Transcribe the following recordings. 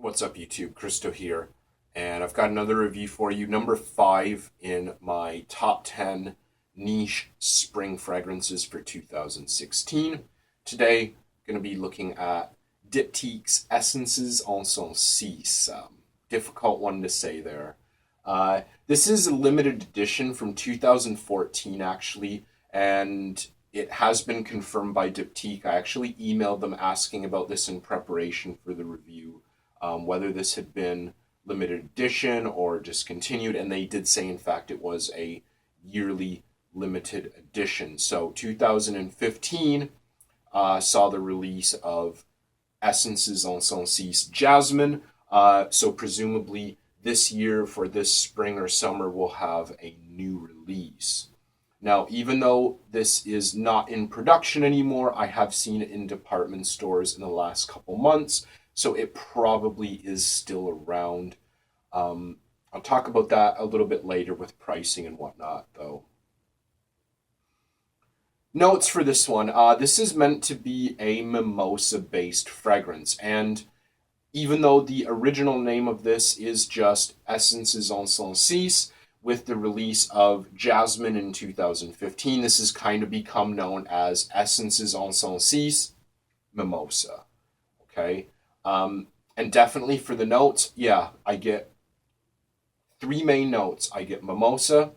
What's up, YouTube? Kristo here, and I've got another review for you. Number 5 in my top 10 niche spring fragrances for 2016. Today, going to be looking at Diptyque's Insensées. Difficult one to say there. This is a limited edition from 2014, actually, and it has been confirmed by Diptyque. I actually emailed them asking about this in preparation for the review. Whether this had been limited edition or discontinued, and they did say, in fact, it was a yearly limited edition. So 2015 saw the release of Insensées Jasmine, so presumably this year for this spring or summer we'll have a new release. Now, even though this is not in production anymore, I have seen it in department stores in the last couple months, so it probably is still around. I'll talk about that a little bit later with pricing and whatnot, though. Notes for this one. This is meant to be a mimosa-based fragrance, and even though the original name of this is just Insensées, with the release of Jasmine in 2015, this has kind of become known as Insensées Mimosa. Okay? And definitely for the notes, yeah, I get 3 main notes. I get mimosa,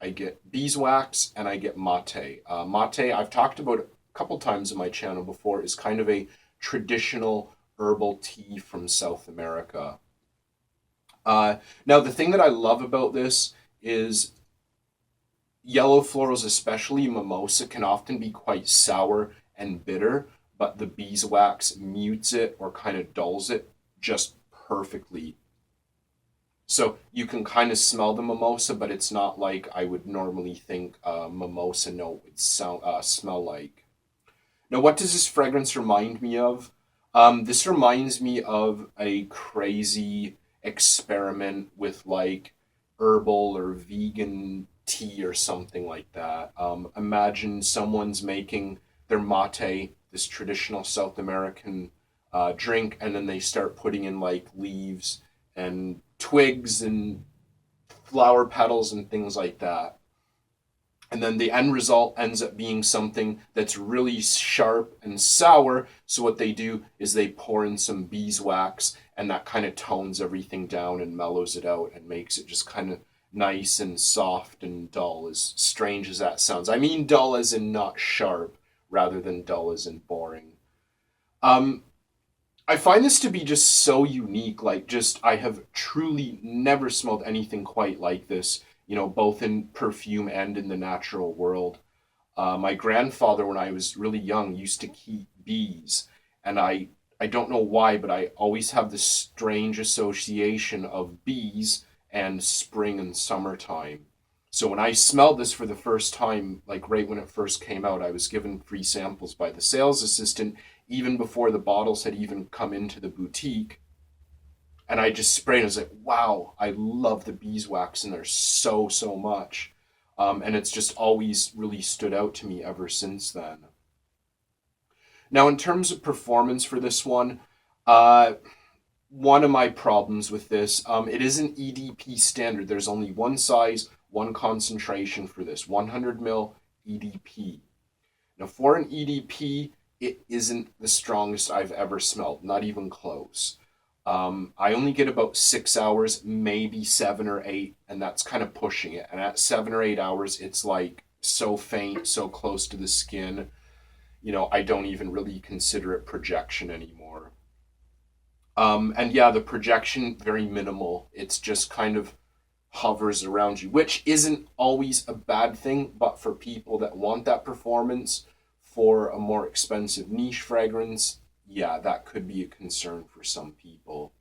I get beeswax, and I get mate. Mate, I've talked about it a couple times in my channel before, is kind of a traditional herbal tea from South America. Now, the thing that I love about this is yellow florals, especially mimosa, can often be quite sour and bitter, but the beeswax mutes it or kind of dulls it just perfectly. So you can kind of smell the mimosa, but it's not like I would normally think a mimosa note would smell like. Now, what does this fragrance remind me of? This reminds me of a crazy experiment with like herbal or vegan tea or something like that. Imagine someone's making their mate, this traditional South American drink, and then they start putting in like leaves and twigs and flower petals and things like that. And then the end result ends up being something that's really sharp and sour. So what they do is they pour in some beeswax, and that kind of tones everything down and mellows it out and makes it just kind of nice and soft and dull, as strange as that sounds. I mean dull as in not sharp, rather than dull as in boring. I find this to be just so unique. I have truly never smelled anything quite like this, both in perfume and in the natural world. My grandfather, when I was really young, used to keep bees, and I don't know why, but I always have this strange association of bees and spring and summertime. So when I smelled this for the first time, like right when it first came out, I was given free samples by the sales assistant, even before the bottles had even come into the boutique. And I just sprayed, and I was like, wow, I love the beeswax in there so much. And it's just always really stood out to me ever since then. Now, in terms of performance for this one of my problems with this, it is an EDP standard. There's only one size, one concentration for this, 100 ml EDP. Now, for an EDP, it isn't the strongest I've ever smelled, not even close. I only get about 6 hours, maybe 7 or 8, and that's kind of pushing it. And at 7 or 8 hours, it's like so faint, so close to the skin, I don't even really consider it projection anymore. And yeah, the projection, very minimal. It's just kind of hovers around you, which isn't always a bad thing, but for people that want that performance for a more expensive niche fragrance, yeah, that could be a concern for some people.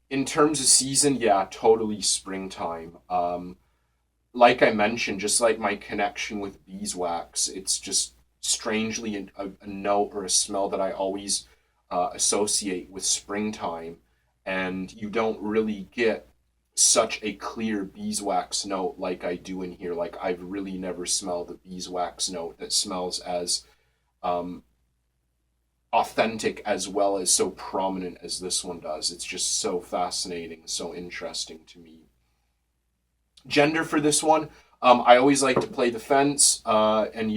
In terms of season, yeah, totally springtime. Like I mentioned, just like my connection with beeswax, it's just strangely a note or a smell that I always associate with springtime, and you don't really get such a clear beeswax note like I do in here. Like, I've really never smelled a beeswax note that smells as authentic as well as so prominent as this one does. It's just so fascinating, so interesting to me. Gender for this one, I always like to play the fence, and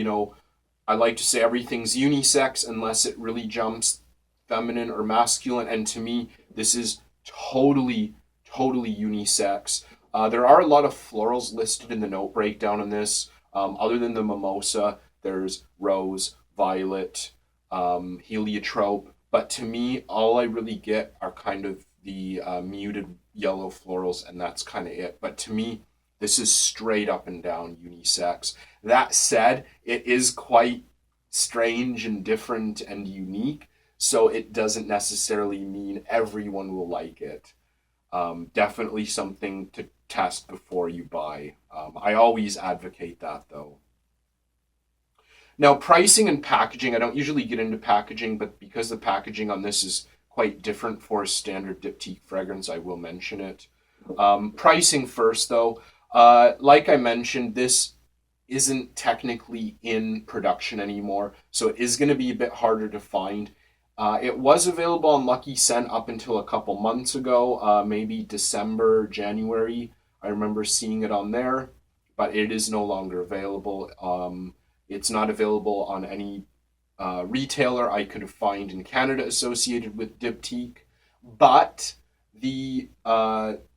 I like to say everything's unisex unless it really jumps feminine or masculine, and to me, this is totally unisex. There are a lot of florals listed in the note breakdown in this. Other than the mimosa, there's rose, violet, heliotrope. But to me, all I really get are kind of the muted yellow florals, and that's kind of it. But to me, this is straight up and down unisex. That said, it is quite strange and different and unique, so it doesn't necessarily mean everyone will like it. Definitely something to test before you buy. I always advocate that though. Now, pricing and packaging, I don't usually get into packaging, but because the packaging on this is quite different for a standard Diptyque fragrance, I will mention it. Pricing first though, like I mentioned, this isn't technically in production anymore, so it is going to be a bit harder to find. It was available on Lucky Scent up until a couple months ago, maybe December, January. I remember seeing it on there, but it is no longer available. It's not available on any retailer I could find in Canada associated with Diptyque, but the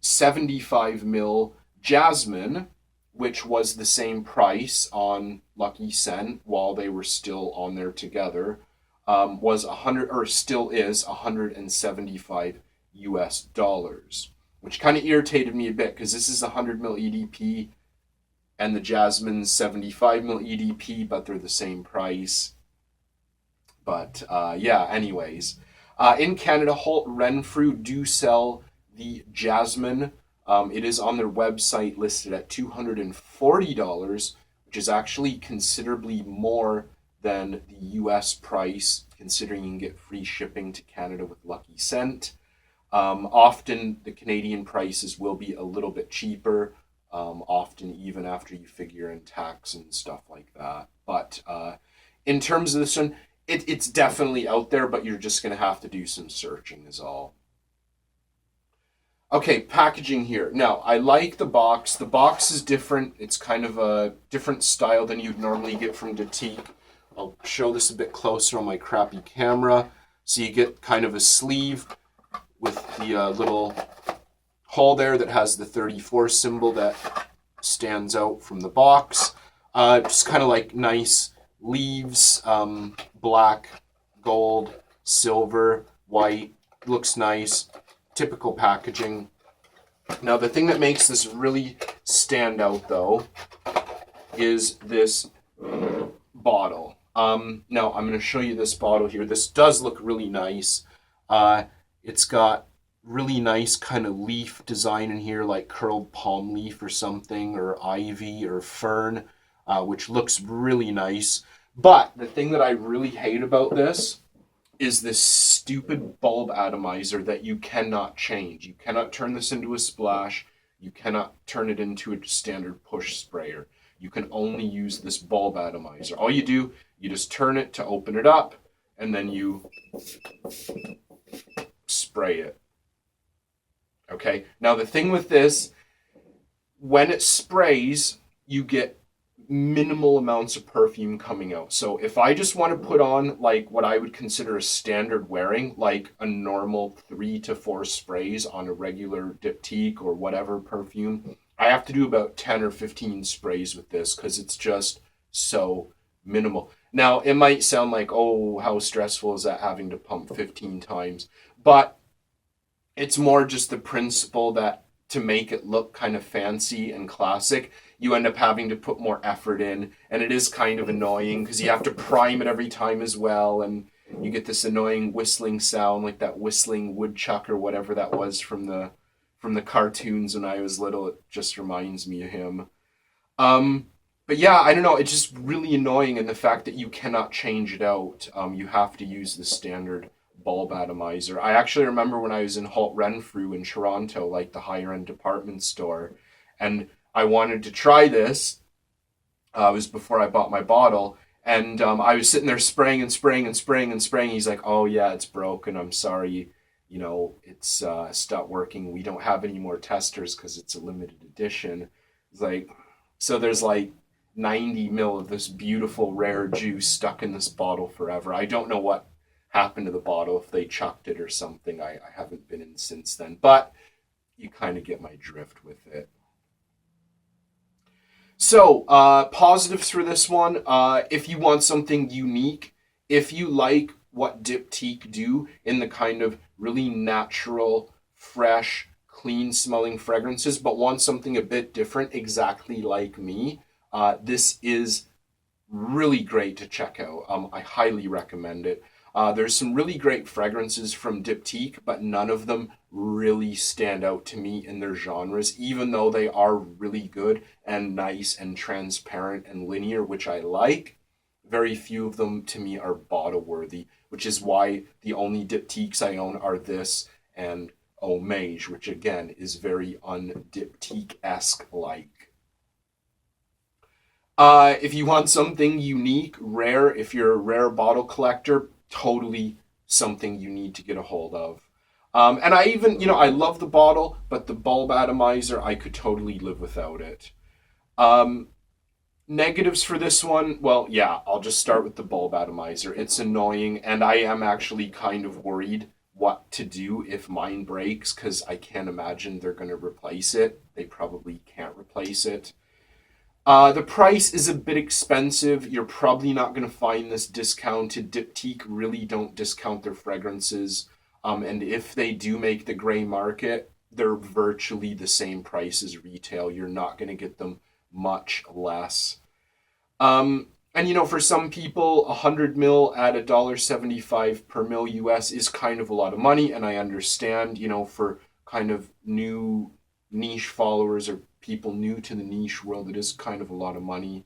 75 ml Jasmine, which was the same price on Lucky Scent while they were still on there together, was 100, or still is $175 US, which kind of irritated me a bit because this is 100 ml EDP and the Jasmine's 75 ml EDP, but they're the same price. But yeah, anyways, in Canada, Holt Renfrew do sell the Jasmine. It is on their website listed at $240, which is actually considerably more than the US price, considering you can get free shipping to Canada with Lucky Scent. Often the Canadian prices will be a little bit cheaper, often even after you figure in tax and stuff like that. But in terms of this one, it's definitely out there, but you're just going to have to do some searching is all. Okay, packaging here. Now, I like the box. The box is different. It's kind of a different style than you'd normally get from Diptyque. I'll show this a bit closer on my crappy camera. So you get kind of a sleeve with the little hole there that has the 34 symbol that stands out from the box. Just kind of like nice leaves, black, gold, silver, white. Looks nice. Typical packaging. Now, the thing that makes this really stand out, though, is this bottle. Now, I'm going to show you this bottle here. This does look really nice. It's got really nice kind of leaf design in here, like curled palm leaf or something, or ivy or fern, which looks really nice. But the thing that I really hate about this is this stupid bulb atomizer that you cannot change. You cannot turn this into a splash. You cannot turn it into a standard push sprayer. You can only use this bulb atomizer. All you do, you just turn it to open it up, and then you spray it. Okay, now the thing with this, when it sprays, you get minimal amounts of perfume coming out. So if I just want to put on like what I would consider a standard wearing, like a normal 3 to 4 sprays on a regular Diptyque or whatever perfume, I have to do about 10 or 15 sprays with this because it's just so minimal. Now, it might sound like, oh, how stressful is that having to pump 15 times? But it's more just the principle that to make it look kind of fancy and classic, you end up having to put more effort in, and it is kind of annoying because you have to prime it every time as well, and you get this annoying whistling sound like that whistling woodchuck or whatever that was from the cartoons when I was little. It just reminds me of him. But yeah, I don't know, it's just really annoying in the fact that you cannot change it out. You have to use the standard bulb atomizer. I actually remember when I was in Holt Renfrew in Toronto, like the higher end department store, and I wanted to try this. It was before I bought my bottle, And I was sitting there spraying and spraying and spraying and spraying. He's like, "Oh yeah, it's broken. I'm sorry. It's stopped working. We don't have any more testers because it's a limited edition." It's like, so there's like 90 mil of this beautiful rare juice stuck in this bottle forever. I don't know what happened to the bottle, if they chucked it or something. I haven't been in since then, but you kind of get my drift with it. So, positives for this one, if you want something unique, if you like what Diptyque do in the kind of really natural, fresh, clean smelling fragrances, but want something a bit different, exactly like me, this is really great to check out. I highly recommend it. There's some really great fragrances from Diptyque, but none of them really stand out to me in their genres, even though they are really good and nice and transparent and linear, which I like. Very few of them to me are bottle worthy, which is why the only Diptyques I own are this and Homage, which again is very un-Diptyque-esque like. If you want something unique, rare, if you're a rare bottle collector, totally something you need to get a hold of. And I even, I love the bottle, but the bulb atomizer, I could totally live without it. Negatives for this one, well, yeah, I'll just start with the bulb atomizer. It's annoying, and I am actually kind of worried what to do if mine breaks, because I can't imagine they're going to replace it. They probably can't replace it. The price is a bit expensive. You're probably not going to find this discounted. Diptyque really don't discount their fragrances. And if they do make the gray market, they're virtually the same price as retail. You're not going to get them much less. And for some people, 100 mil at $1.75 per mil US is kind of a lot of money. And I understand, for kind of new niche followers or people new to the niche world, it is kind of a lot of money.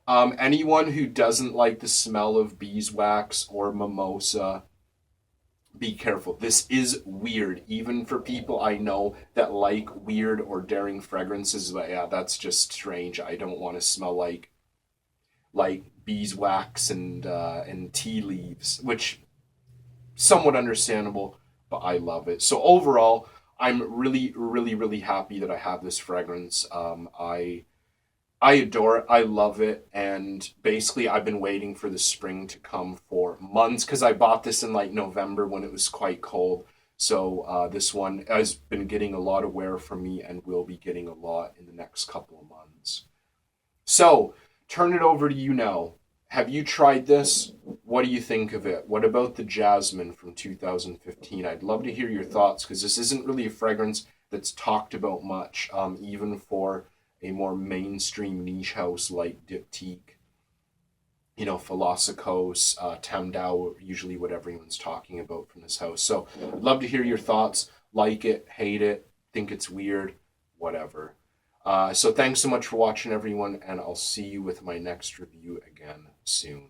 Anyone who doesn't like the smell of beeswax or mimosa, be careful. This is weird, even for people I know that like weird or daring fragrances. But yeah, that's just strange. I don't want to smell like beeswax and tea leaves, which somewhat understandable, but I love it. So overall, I'm really, really, really happy that I have this fragrance. I adore it. I love it. And basically, I've been waiting for the spring to come for months because I bought this in like November when it was quite cold. So this one has been getting a lot of wear from me and will be getting a lot in the next couple of months. So turn it over to you now. Have you tried this? What do you think of it? What about the Jasmine from 2015? I'd love to hear your thoughts because this isn't really a fragrance that's talked about much, even for a more mainstream niche house like Diptyque, Philosophos, Tamdao, usually what everyone's talking about from this house. So I'd love to hear your thoughts. Like it, hate it, think it's weird, whatever. So thanks so much for watching, everyone, and I'll see you with my next review again soon.